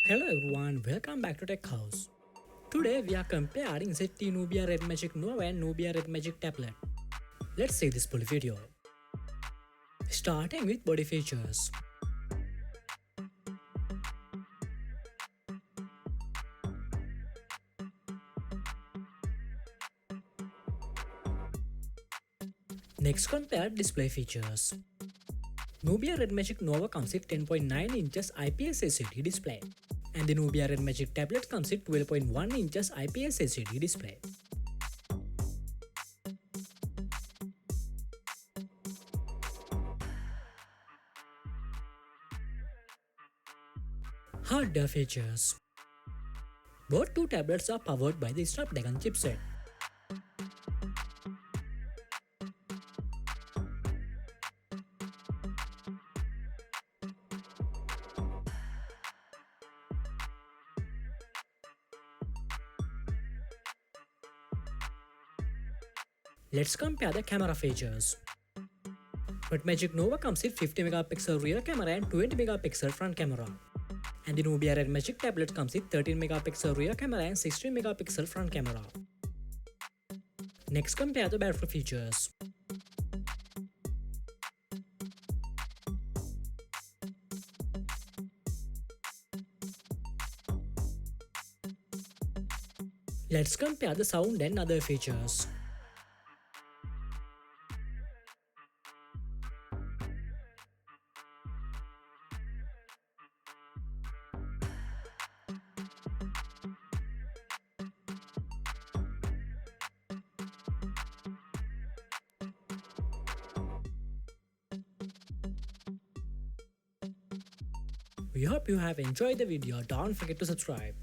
Hello everyone, welcome back to Tech House. Today we are comparing ZTE Nubia Red Magic Nova and Nubia Red Magic Tablet. Let's see this full video. Starting with body features. Next, compare display features. Nubia Red Magic Nova comes with 10.9 inches IPS LCD display, and the Nubia Red Magic tablet comes with 12.1 inches IPS LCD display. Hardware features. Both two tablets are powered by the Snapdragon chipset. Let's compare the camera features. Red Magic Nova comes with 50 megapixel rear camera and 20 megapixel front camera. And the Nubia Red Magic tablet comes with 13 megapixel rear camera and 16 megapixel front camera. Next, compare the battery features. Let's compare the sound and other features. We hope you have enjoyed the video. Don't forget to subscribe.